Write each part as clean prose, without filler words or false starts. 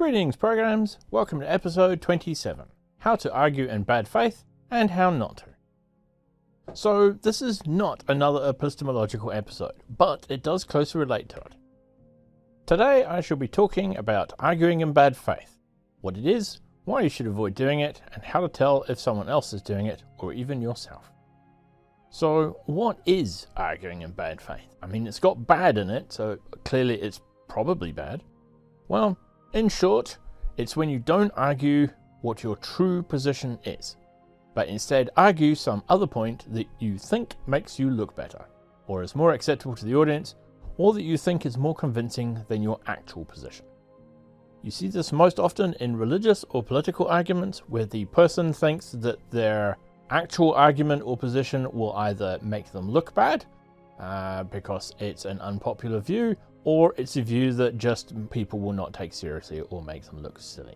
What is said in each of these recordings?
Greetings programs, welcome to episode 27, How to Argue in Bad Faith and How Not to. So this is not another epistemological episode, but it does closely relate to it. Today I shall be talking about arguing in bad faith, what it is, why you should avoid doing it, and how to tell if someone else is doing it, or even yourself. So what is arguing in bad faith? I mean, it's got bad in it, so clearly it's probably bad. Well, in short, it's when you don't argue what your true position is, but instead argue some other point that you think makes you look better, or is more acceptable to the audience, or that you think is more convincing than your actual position. You see this most often in religious or political arguments where the person thinks that their actual argument or position will either make them look bad, because it's an unpopular view, or it's a view that just people will not take seriously or make them look silly.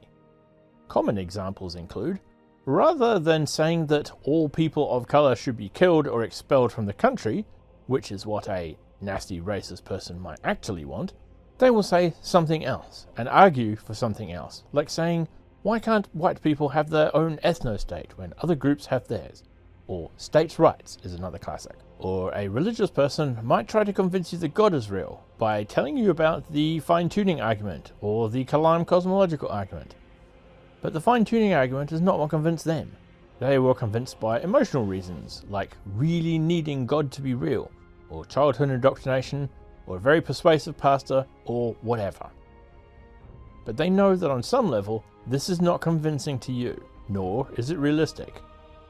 Common examples include, rather than saying that all people of colour should be killed or expelled from the country, which is what a nasty racist person might actually want, they will say something else and argue for something else, like saying, why can't white people have their own ethno-state when other groups have theirs? Or states' rights is another classic. Or a religious person might try to convince you that God is real by telling you about the fine-tuning argument or the Kalam cosmological argument. But the fine-tuning argument is not what convinced them. They were convinced by emotional reasons, like really needing God to be real, or childhood indoctrination, or a very persuasive pastor, or whatever. But they know that on some level, this is not convincing to you, nor is it realistic.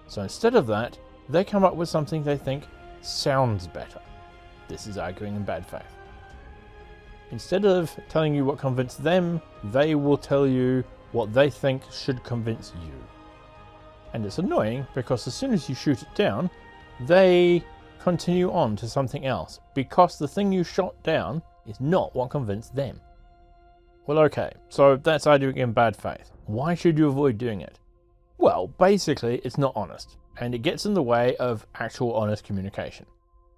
So instead of that, they come up with something they think sounds better. This is arguing in bad faith. Instead of telling you what convinced them, they will tell you what they think should convince you. And it's annoying because as soon as you shoot it down, they continue on to something else because the thing you shot down is not what convinced them. Well, okay, so that's arguing in bad faith. Why should you avoid doing it? Well, basically, it's not honest, and it gets in the way of actual honest communication.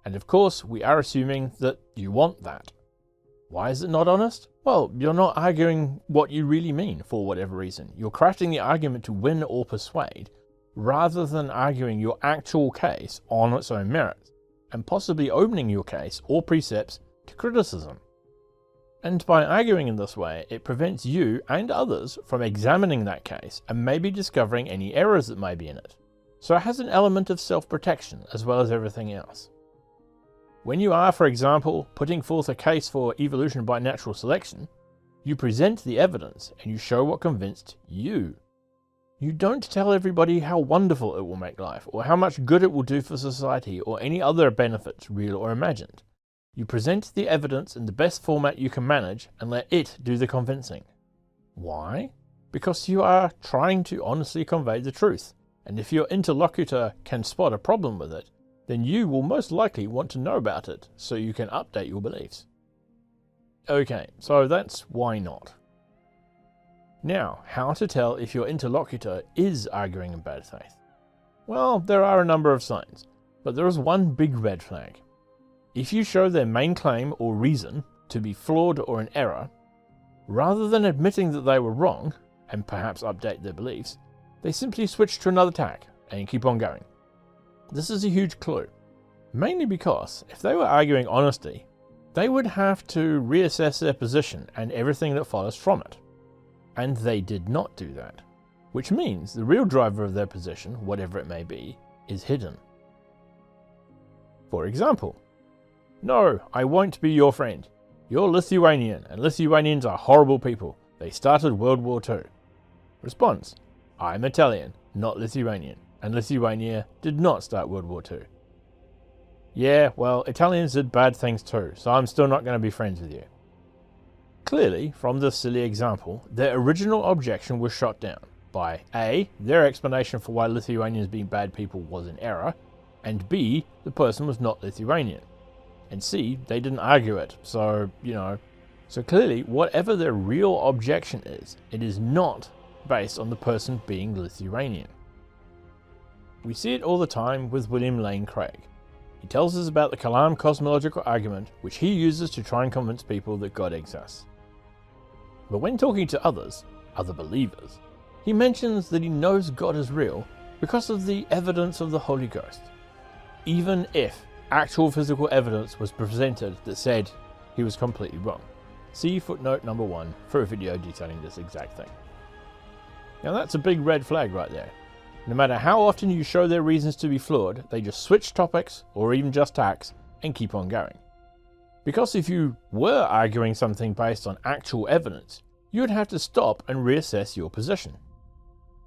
And of course, we are assuming that you want that. Why is it not honest? Well, you're not arguing what you really mean for whatever reason. You're crafting the argument to win or persuade, rather than arguing your actual case on its own merits, and possibly opening your case or precepts to criticism. And by arguing in this way, it prevents you and others from examining that case and maybe discovering any errors that may be in it. So it has an element of self-protection as well as everything else. When you are, for example, putting forth a case for evolution by natural selection, you present the evidence and you show what convinced you. You don't tell everybody how wonderful it will make life, or how much good it will do for society, or any other benefits, real or imagined. You present the evidence in the best format you can manage and let it do the convincing. Why? Because you are trying to honestly convey the truth, and if your interlocutor can spot a problem with it, then you will most likely want to know about it so you can update your beliefs. Okay, so that's why not. Now, how to tell if your interlocutor is arguing in bad faith? Well, there are a number of signs, but there is one big red flag. If you show their main claim or reason to be flawed or an error, rather than admitting that they were wrong, and perhaps update their beliefs, they simply switch to another tack and keep on going. This is a huge clue, mainly because if they were arguing honesty, they would have to reassess their position and everything that follows from it. And they did not do that, which means the real driver of their position, whatever it may be, is hidden. For example, no, I won't be your friend. You're Lithuanian, and Lithuanians are horrible people. They started World War II. Response, I'm Italian, not Lithuanian, and Lithuania did not start World War II. Yeah, well, Italians did bad things too, so I'm still not going to be friends with you. Clearly, from this silly example, their original objection was shot down by A, their explanation for why Lithuanians being bad people was an error, and B, the person was not Lithuanian. And C, they didn't argue it, so, So clearly, whatever their real objection is, it is not based on the person being Lithuanian. We see it all the time with William Lane Craig. He tells us about the Kalam cosmological argument, which he uses to try and convince people that God exists. But when talking to others, other believers, he mentions that he knows God is real because of the evidence of the Holy Ghost. Even if actual physical evidence was presented that said he was completely wrong. See footnote number 1 for a video detailing this exact thing. Now that's a big red flag right there. No matter how often you show their reasons to be flawed, they just switch topics or even just tacks and keep on going. Because if you were arguing something based on actual evidence, you would have to stop and reassess your position.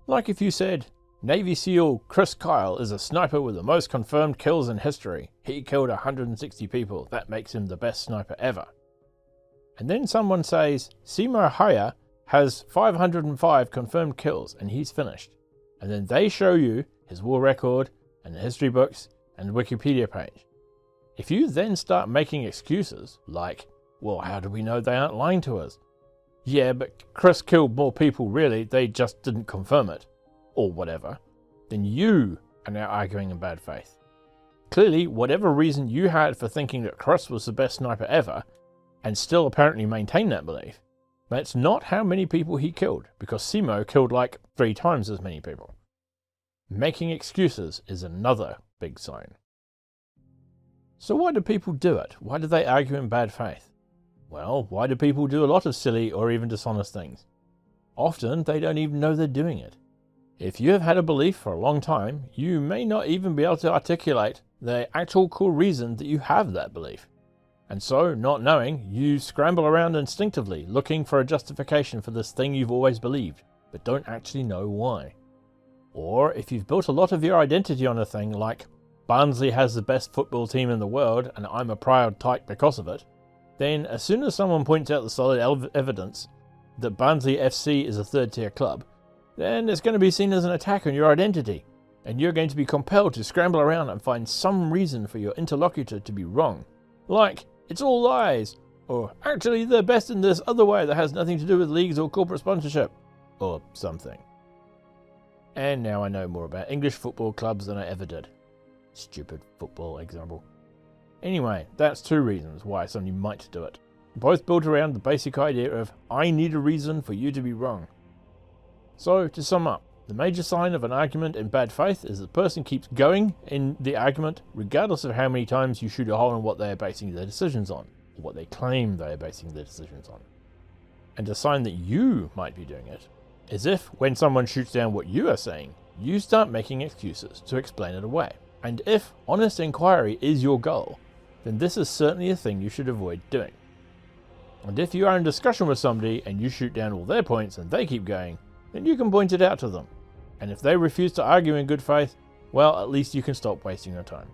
Like if you said, Navy SEAL Chris Kyle is a sniper with the most confirmed kills in history. He killed 160 people. That makes him the best sniper ever. And then someone says, Simo Haya has 505 confirmed kills and he's finished. And then they show you his war record and the history books and Wikipedia page. If you then start making excuses like, well, how do we know they aren't lying to us? Yeah, but Chris killed more people really, they just didn't confirm it. Or whatever. Then you are now arguing in bad faith. Clearly, whatever reason you had for thinking that Chris was the best sniper ever, and still apparently maintain that belief, that's not how many people he killed, because Simo killed like 3 times as many people. Making excuses is another big sign. So why do people do it? Why do they argue in bad faith? Well, why do people do a lot of silly or even dishonest things? Often they don't even know they're doing it. If you have had a belief for a long time, you may not even be able to articulate the actual core reason that you have that belief. And so, not knowing, you scramble around instinctively, looking for a justification for this thing you've always believed, but don't actually know why. Or, if you've built a lot of your identity on a thing like, Barnsley has the best football team in the world and I'm a proud tyke because of it, then as soon as someone points out the solid evidence that Barnsley FC is a third-tier club, then it's going to be seen as an attack on your identity, and you're going to be compelled to scramble around and find some reason for your interlocutor to be wrong. Like, it's all lies, or actually they're best in this other way that has nothing to do with leagues or corporate sponsorship, or something. And now I know more about English football clubs than I ever did. Stupid football example. Anyway, that's 2 reasons why somebody might do it. Both built around the basic idea of, I need a reason for you to be wrong. So, to sum up, the major sign of an argument in bad faith is that the person keeps going in the argument regardless of how many times you shoot a hole in what they are basing their decisions on, or what they claim they are basing their decisions on. And a sign that you might be doing it is if, when someone shoots down what you are saying, you start making excuses to explain it away. And if honest inquiry is your goal, then this is certainly a thing you should avoid doing. And if you are in discussion with somebody and you shoot down all their points and they keep going, then you can point it out to them. And if they refuse to argue in good faith, well, at least you can stop wasting your time.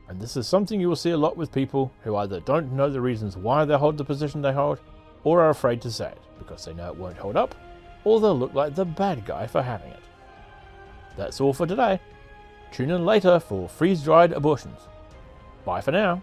And this is something you will see a lot with people who either don't know the reasons why they hold the position they hold, or are afraid to say it because they know it won't hold up, or they'll look like the bad guy for having it. That's all for today. Tune in later for freeze-dried abortions. Bye for now.